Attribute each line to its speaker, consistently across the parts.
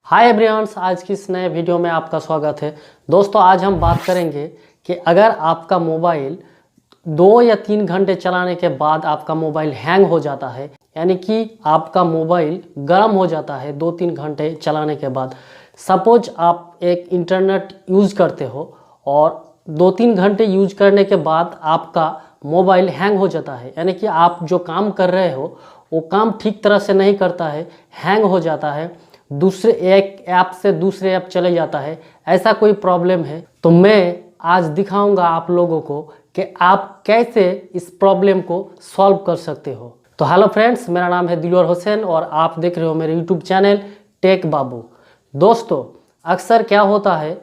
Speaker 1: Hi everyone, आज की इस नए वीडियो में आपका स्वागत है। दोस्तों, आज हम बात करेंगे कि अगर आपका मोबाइल 2 या 3 घंटे चलाने के बाद आपका मोबाइल हैंग हो जाता है, यानी कि आपका मोबाइल गर्म हो जाता है 2-3 घंटे चलाने के बाद। सपोज आप एक इंटरनेट यूज़ करते हो और 2-3 घंटे यूज करने के बाद आपका मोबाइल हैंग हो जाता है, यानी कि आप जो काम कर रहे हो वो काम ठीक तरह से नहीं करता है, हैंग हो जाता है, दूसरे एक ऐप से दूसरे ऐप चले जाता है, ऐसा कोई प्रॉब्लम है तो मैं आज दिखाऊंगा आप लोगों को कि आप कैसे इस प्रॉब्लम को सॉल्व कर सकते हो। तो हेलो फ्रेंड्स, मेरा नाम है दिलवर हुसैन और आप देख रहे हो मेरे यूट्यूब चैनल टेक बाबू। दोस्तों, अक्सर क्या होता है,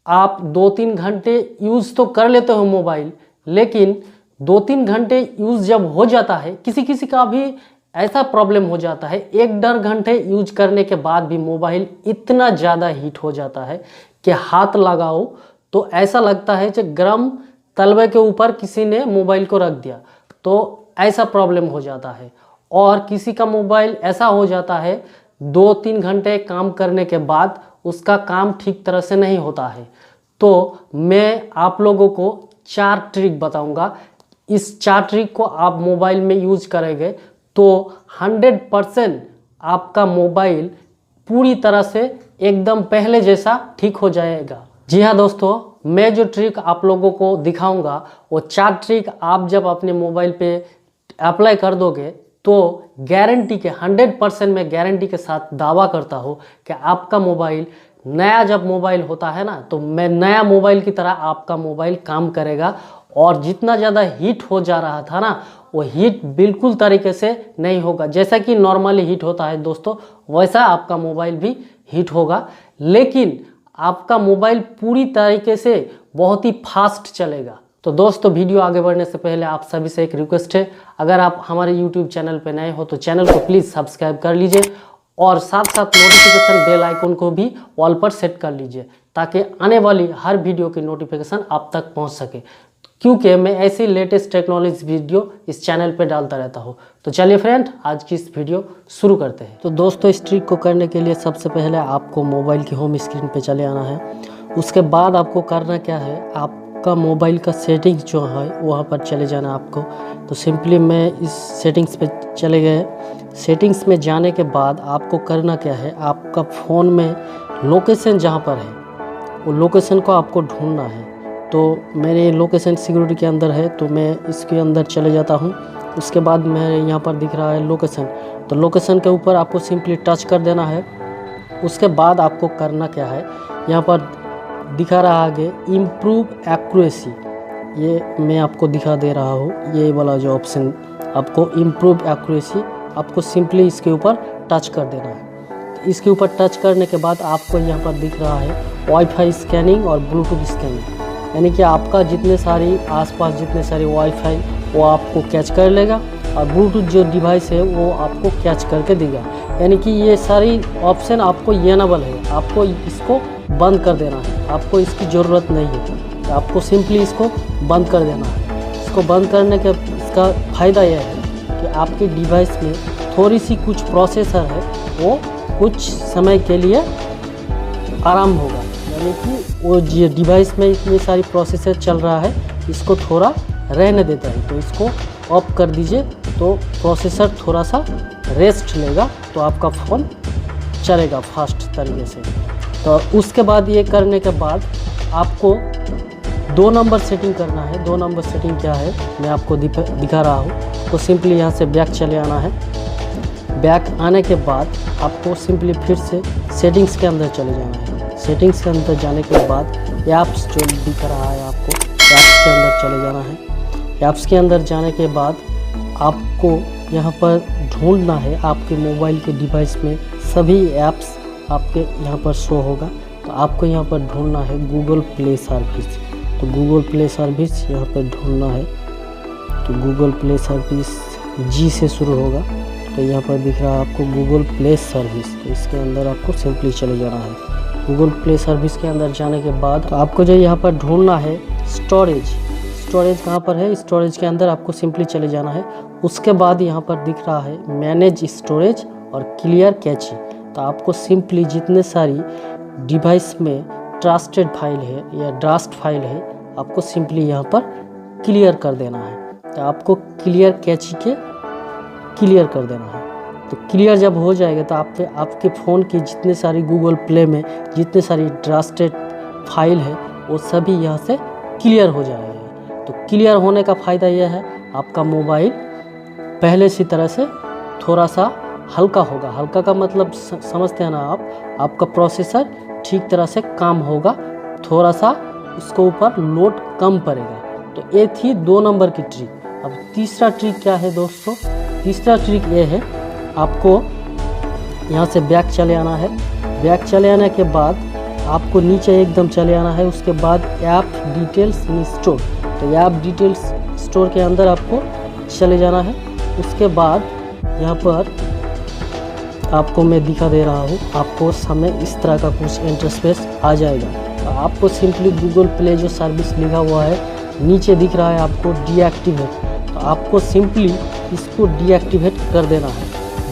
Speaker 1: आप 2-3 घंटे यूज़ तो कर लेते हो मोबाइल, लेकिन 2-3 घंटे यूज़ जब हो जाता है, किसी किसी का भी ऐसा प्रॉब्लम हो जाता है, 1-1.5 घंटे यूज करने के बाद भी मोबाइल इतना ज़्यादा हीट हो जाता है कि हाथ लगाओ तो ऐसा लगता है कि गर्म तलवे के ऊपर किसी ने मोबाइल को रख दिया, तो ऐसा प्रॉब्लम हो जाता है। और किसी का मोबाइल ऐसा हो जाता है 2-3 घंटे काम करने के बाद उसका काम ठीक तरह से नहीं होता है। तो मैं आप लोगों को 4 ट्रिक बताऊंगा। इस 4 ट्रिक को आप मोबाइल में यूज करेंगे तो 100% आपका मोबाइल पूरी तरह से एकदम पहले जैसा ठीक हो जाएगा। जी हाँ दोस्तों, मैं जो ट्रिक आप लोगों को दिखाऊंगा वो 4 ट्रिक आप जब अपने मोबाइल पे अप्लाई कर दोगे तो गारंटी के 100% मैं गारंटी के साथ दावा करता हूँ कि आपका मोबाइल नया जब मोबाइल होता है ना, तो मैं नया मोबाइल की तरह आपका मोबाइल काम करेगा। और जितना ज़्यादा हीट हो जा रहा था ना, वो हीट बिल्कुल तरीके से नहीं होगा। जैसा कि नॉर्मली हीट होता है दोस्तों, वैसा आपका मोबाइल भी हीट होगा, लेकिन आपका मोबाइल पूरी तरीके से बहुत ही फास्ट चलेगा। तो दोस्तों, वीडियो आगे बढ़ने से पहले आप सभी से एक रिक्वेस्ट है, अगर आप हमारे यूट्यूब चैनल पर नए हो तो चैनल को प्लीज़ सब्सक्राइब कर लीजिए और साथ साथ नोटिफिकेशन बेल आइकन को भी ऑल पर सेट कर लीजिए, ताकि आने वाली हर वीडियो की नोटिफिकेशन आप तक पहुंच सके, क्योंकि मैं ऐसी लेटेस्ट टेक्नोलॉजी वीडियो इस चैनल पे डालता रहता हूँ। तो चलिए फ्रेंड, आज की इस वीडियो शुरू करते हैं। तो दोस्तों, इस ट्रिक को करने के लिए सबसे पहले आपको मोबाइल की होम स्क्रीन पे चले आना है। उसके बाद आपको करना क्या है, आपका मोबाइल का सेटिंग्स जो है वहाँ पर चले जाना है आपको। तो सिंपली मैं इस सेटिंग्स पे चले गए। सेटिंग्स में जाने के बाद आपको करना क्या है, आपका फ़ोन में लोकेशन जहाँ पर है वो लोकेशन को आपको ढूंढना है। तो मेरे लोकेशन सिक्योरिटी के अंदर है, तो मैं इसके अंदर चले जाता हूँ। उसके बाद मेरे यहाँ पर दिख रहा है लोकेशन, तो लोकेशन के ऊपर आपको सिंपली टच कर देना है। उसके बाद आपको करना क्या है, यहाँ पर दिखा रहा है आगे इम्प्रूव एक्यूरेसी, ये मैं आपको दिखा दे रहा हूँ। ये वाला जो ऑप्शन आपको इम्प्रूव एक्यूरेसी, आपको सिंपली इसके ऊपर टच कर देना है। इसके ऊपर टच करने के बाद आपको यहाँ पर दिख रहा है वाईफाई स्कैनिंग और ब्लूटूथ स्कैनिंग, यानी कि आपका जितने सारी आसपास जितने सारे वाईफाई वो आपको कैच कर लेगा और ब्लूटूथ जो डिवाइस है वो आपको कैच करके देगा। यानी कि ये सारी ऑप्शन आपको इनेबल है, आपको इसको बंद कर देना है, आपको इसकी ज़रूरत नहीं है, तो आपको सिंपली इसको बंद कर देना है। इसको बंद करने के इसका फ़ायदा यह है कि आपके डिवाइस में थोड़ी सी कुछ प्रोसेसर है वो कुछ समय के लिए आराम होगा, यानी कि वो ये डिवाइस में इतनी सारी प्रोसेसर चल रहा है, इसको थोड़ा रहने देता है। तो इसको ऑफ कर दीजिए, तो प्रोसेसर थोड़ा सा रेस्ट लेगा, तो आपका फ़ोन चलेगा फास्ट तरीके से। तो उसके बाद ये करने के बाद आपको 2 नंबर सेटिंग करना है। 2 नंबर सेटिंग क्या है मैं आपको दिखा रहा हूँ। तो सिंपली यहाँ से बैक चले आना है। बैक आने के बाद आपको सिंपली फिर से सेटिंग्स के अंदर चले जाना है। सेटिंग्स के अंदर जाने के बाद ऐप्स जो दिख रहा है आपको, ऐप्स के अंदर चले जाना है। ऐप्स के अंदर जाने के बाद आपको यहाँ पर ढूंढना है, आपके मोबाइल के डिवाइस में सभी ऐप्स आपके यहाँ पर शो होगा। तो आपको यहाँ पर ढूंढना है गूगल प्ले सर्विस। तो गूगल प्ले सर्विस यहाँ पर ढूंढना है। तो गूगल प्ले सर्विस जी से शुरू होगा, तो यहाँ पर दिख रहा है आपको गूगल प्ले सर्विस। तो इसके अंदर आपको सिंपली चले जाना है। गूगल प्ले सर्विस के अंदर जाने के बाद तो आपको जो यहाँ पर ढूंढना है स्टोरेज। स्टोरेज कहाँ पर है, स्टोरेज के अंदर आपको सिंपली चले जाना है। उसके बाद यहाँ पर दिख रहा है मैनेज स्टोरेज और क्लियर कैची। तो आपको सिंपली जितने सारी डिवाइस में ट्रस्टेड फाइल है या ड्राफ्ट फाइल है, आपको सिंपली यहाँ पर क्लियर कर देना है। तो आपको क्लियर कैची के क्लियर कर देना है। तो क्लियर जब हो जाएगा तो आपके फ़ोन की जितने सारी गूगल प्ले में जितने सारी ट्रस्टेड फाइल है वो सभी यहाँ से क्लियर हो जाएगा। तो क्लियर होने का फ़ायदा यह है, आपका मोबाइल पहले सी तरह से थोड़ा सा हल्का होगा। हल्का का मतलब समझते हैं ना आप, आपका प्रोसेसर ठीक तरह से काम होगा, थोड़ा सा इसके ऊपर लोड कम पड़ेगा। तो ये थी 2 नंबर की ट्रिक। अब तीसरा ट्रिक क्या है दोस्तों? तीसरा ट्रिक ये है, आपको यहाँ से बैक चले आना है। बैक चले आने के बाद आपको नीचे एकदम चले आना है। उसके बाद ऐप डिटेल्स इन स्टोर, तो ऐप डिटेल्स स्टोर के अंदर आपको चले जाना है। उसके बाद यहाँ पर आपको मैं दिखा दे रहा हूँ, आपको सामने इस तरह का कुछ इंटरफेस आ जाएगा। तो आपको सिंपली गूगल प्ले जो सर्विस लिखा हुआ है नीचे दिख रहा है आपको डीएक्टिवेट, तो आपको सिंपली इसको डीएक्टिवेट कर देना है।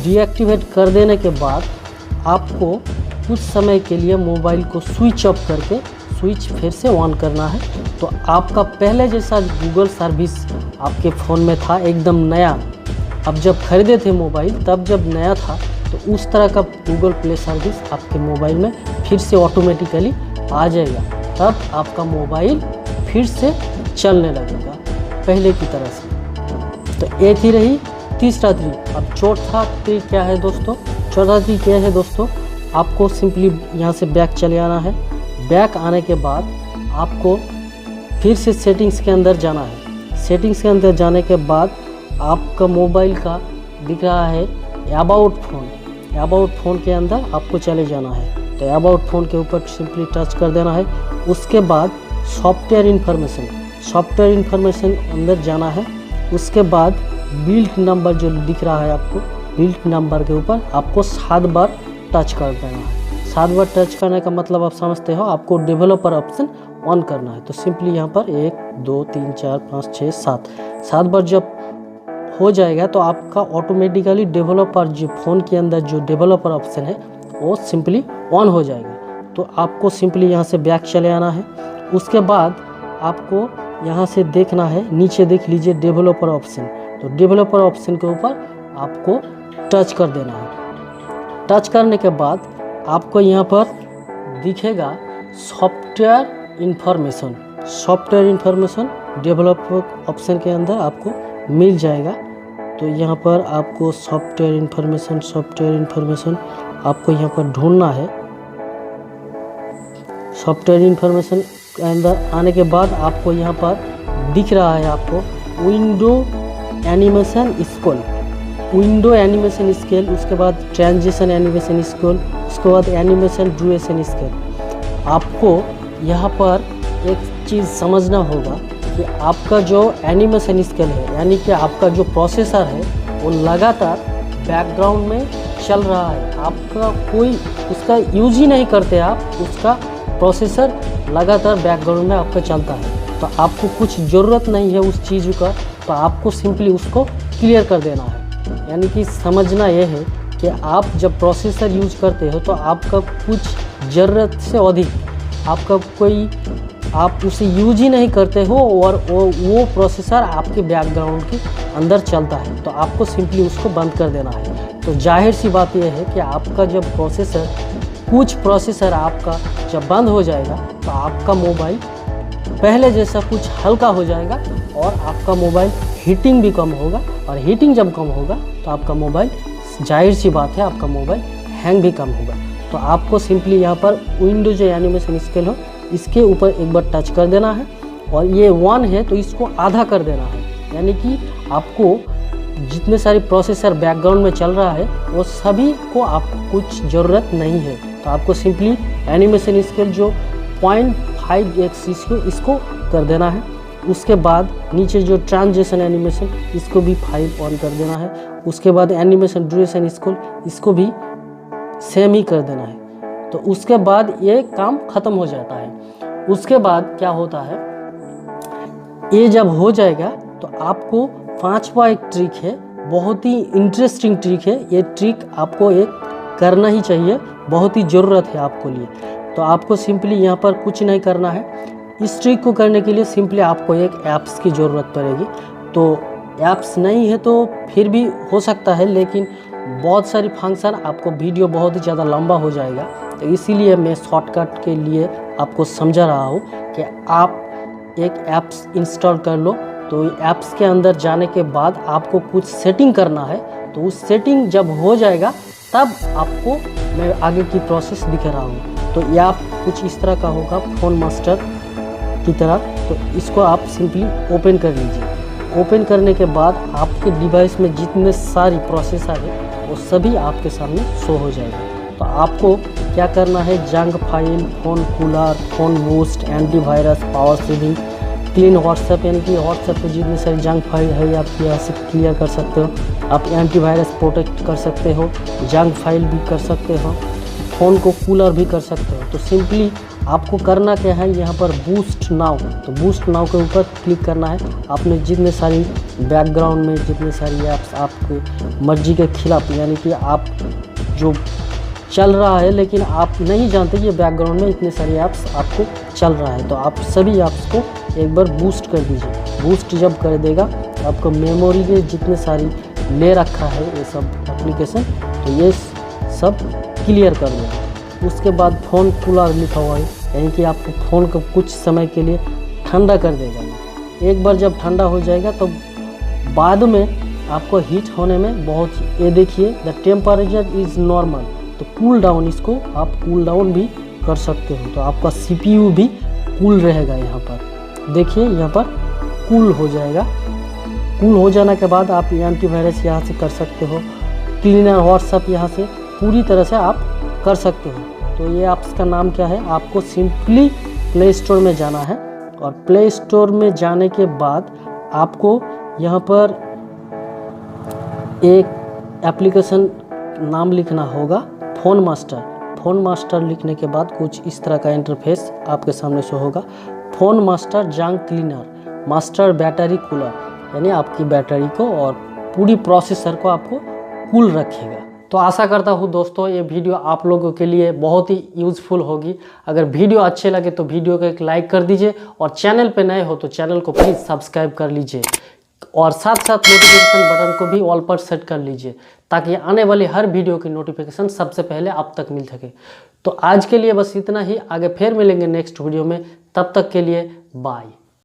Speaker 1: डीएक्टिवेट कर देने के बाद आपको कुछ समय के लिए मोबाइल को स्विच ऑफ करके स्विच फिर से ऑन करना है। तो आपका पहले जैसा गूगल सर्विस आपके फ़ोन में था एकदम नया, अब जब खरीदे थे मोबाइल तब जब नया था, तो उस तरह का गूगल प्ले सर्विस आपके मोबाइल में फिर से ऑटोमेटिकली आ जाएगा। तब आपका मोबाइल फिर से चलने लगेगा पहले की तरह से। तो ये थी रही तीसरा ट्रिक। अब चौथा ट्रिक क्या है दोस्तों? चौथा ट्रिक क्या है दोस्तों? आपको सिंपली यहाँ से बैक चले आना है। बैक आने के बाद आपको फिर से सेटिंग्स के अंदर जाना है। सेटिंग्स के अंदर जाने के बाद आपका मोबाइल का दिख रहा है अबाउट फ़ोन। अबाउट फ़ोन के अंदर आपको चले जाना है। तो अबाउट फ़ोन के ऊपर सिंपली टच कर देना है। उसके बाद सॉफ्टवेयर इन्फॉर्मेशन अंदर जाना है। उसके बाद बिल्ड नंबर जो दिख रहा है आपको, बिल्ड नंबर के ऊपर आपको 7 बार टच कर देना है। 7 बार टच करने का मतलब आप समझते हो, आपको डेवलपर ऑप्शन ऑन करना है। तो सिंपली यहाँ पर 1 2 3 4 5 6 7 बार जब हो जाएगा तो आपका ऑटोमेटिकली डेवलपर जो फ़ोन के अंदर जो डेवलपर ऑप्शन है वो सिंपली ऑन हो जाएगा। तो आपको सिंपली यहाँ से बैक चले आना है। उसके बाद आपको यहाँ से देखना है, नीचे देख लीजिए डेवलपर ऑप्शन। तो डेवलपर ऑप्शन के ऊपर आपको टच कर देना है। टच करने के बाद आपको यहाँ पर दिखेगा सॉफ्टवेयर इन्फॉर्मेशन डेवलपर ऑप्शन के अंदर आपको मिल जाएगा। तो यहाँ पर आपको सॉफ्टवेयर इन्फॉर्मेशन आपको यहाँ पर ढूंढना है। सॉफ्टवेयर इन्फॉर्मेशन के अंदर आने के बाद आपको यहाँ पर दिख रहा है आपको विंडो एनिमेशन स्केल, उसके बाद ट्रांजिशन एनिमेशन स्केल, उसके बाद एनिमेशन ड्यूरेशन स्केल। आपको यहाँ पर एक चीज़ समझना होगा कि आपका जो एनिमेशन स्केल है, यानी कि आपका जो प्रोसेसर है वो लगातार बैकग्राउंड में चल रहा है। आपका कोई उसका यूज ही नहीं करते आप, उसका प्रोसेसर लगातार बैकग्राउंड में आपका चलता है। तो आपको कुछ ज़रूरत नहीं है उस चीज़ का, तो आपको सिंपली उसको क्लियर कर देना है। यानी कि समझना यह है कि आप जब प्रोसेसर यूज करते हो तो आपका कुछ ज़रूरत से अधिक आपका कोई आप उसे यूज ही नहीं करते हो और वो प्रोसेसर आपके बैकग्राउंड के अंदर चलता है, तो आपको सिंपली उसको बंद कर देना है। तो जाहिर सी बात यह है कि आपका जब कुछ प्रोसेसर आपका जब बंद हो जाएगा तो आपका मोबाइल पहले जैसा कुछ हल्का हो जाएगा और आपका मोबाइल हीटिंग भी कम होगा, और हीटिंग जब कम होगा तो आपका मोबाइल, जाहिर सी बात है, आपका मोबाइल हैंग भी कम होगा। तो आपको सिंपली यहाँ पर विंडो जो एनिमेशन स्केल हो इसके ऊपर एक बार टच कर देना है, और ये 1 है तो इसको आधा कर देना है। यानी कि आपको जितने सारे प्रोसेसर बैकग्राउंड में चल रहा है वो सभी को आपको कुछ ज़रूरत नहीं है। तो आपको सिंपली एनिमेशन स्केल जो 0.5x इसको कर देना है। उसके बाद नीचे जो ट्रांजिशन एनिमेशन इसको भी 5 ऑन कर देना है। उसके बाद एनिमेशन ड्यूरेशन इसको भी सेम ही कर देना है। तो उसके बाद ये काम ख़त्म हो जाता है। उसके बाद क्या होता है, ये जब हो जाएगा तो आपको 5वां एक ट्रिक है, बहुत ही इंटरेस्टिंग ट्रिक है। ये ट्रिक आपको एक करना ही चाहिए, बहुत ही ज़रूरत है आपको लिए। तो आपको सिंपली यहाँ पर कुछ नहीं करना है। इस ट्रिक को करने के लिए सिंपली आपको एक ऐप्स की ज़रूरत पड़ेगी। तो ऐप्स नहीं है तो फिर भी हो सकता है, लेकिन बहुत सारी फंक्शन आपको वीडियो बहुत ही ज़्यादा लंबा हो जाएगा। तो इसीलिए मैं शॉर्टकट के लिए आपको समझा रहा हूँ कि आप एक ऐप्स इंस्टॉल कर लो। तो ऐप्स के अंदर जाने के बाद आपको कुछ सेटिंग करना है। तो उस सेटिंग जब हो जाएगा तब आपको मैं आगे की प्रोसेस दिखा रहा हूँ। तो ये ऐप कुछ इस तरह का होगा, फोन मास्टर की तरह। तो इसको आप सिंपली ओपन कर लीजिए। ओपन करने के बाद आपके डिवाइस में जितने सारी प्रोसेसर है वो सभी आपके सामने शो हो जाएगा। तो आपको क्या करना है, junk file, phone cooler, phone boost, antivirus, power saving, clean WhatsApp, यानी कि व्हाट्सएप पे जितनी सारी जंक फाइल है आप यहाँ से क्लियर कर सकते हो। आप एंटीवायरस प्रोटेक्ट कर सकते हो, जंक फाइल भी कर सकते हो, फ़ोन को कूलर भी कर सकते हो। तो सिंपली आपको करना क्या है, यहाँ पर बूस्ट नाउ, तो बूस्ट नाउ के ऊपर क्लिक करना है। आपने जितने सारी बैकग्राउंड में जितने सारी ऐप्स आपकी मर्जी के खिलाफ, यानी कि आप जो चल रहा है लेकिन आप नहीं जानते कि बैकग्राउंड में इतने सारे ऐप्स आपको चल रहा है, तो आप सभी ऐप्स को एक बार बूस्ट कर दीजिए। बूस्ट जब कर देगा आपको मेमोरी में जितने सारी ले रखा है ये सब एप्लीकेशन, तो ये सब क्लियर कर देगा। उसके बाद फ़ोन कूलर लिखा हुआ है, यानी कि आपको फ़ोन को कुछ समय के लिए ठंडा कर देगा। एक बार जब ठंडा हो जाएगा तो बाद में आपको हीट होने में बहुत, ये देखिए द टेम्परेचर इज़ नॉर्मल, तो कूल डाउन, इसको आप कूल डाउन भी कर सकते हो। तो आपका CPU भी कूल रहेगा। यहाँ पर देखिए, यहाँ पर कूल हो जाएगा। कूल हो जाने के बाद आप एंटीवायरस यहाँ से कर सकते हो, क्लीनर व्हाट्सएप यहाँ से पूरी तरह से आप कर सकते हो। तो ये ऐप्स का नाम क्या है, आपको सिंपली प्ले स्टोर में जाना है और प्ले स्टोर में जाने के बाद आपको यहाँ पर एक एप्लीकेशन नाम लिखना होगा, फ़ोन मास्टर। फ़ोन मास्टर लिखने के बाद कुछ इस तरह का इंटरफेस आपके सामने शो होगा। Phone master junk cleaner, master battery cooler, यानी आपकी बैटरी को और पूरी प्रोसेसर को आपको कूल रखेगा। तो आशा करता हूँ दोस्तों ये वीडियो आप लोगों के लिए बहुत ही यूज़फुल होगी। अगर वीडियो अच्छे लगे तो वीडियो को एक लाइक कर दीजिए और चैनल पे नए हो तो चैनल को प्लीज़ सब्सक्राइब कर लीजिए और साथ साथ नोटिफिकेशन बटन को भी ऑल पर सेट कर लीजिए ताकि आने वाली हर वीडियो की नोटिफिकेशन सबसे पहले आप तक मिल सके। तो आज के लिए बस इतना ही, आगे फिर मिलेंगे नेक्स्ट वीडियो में, तब तक के लिए बाय।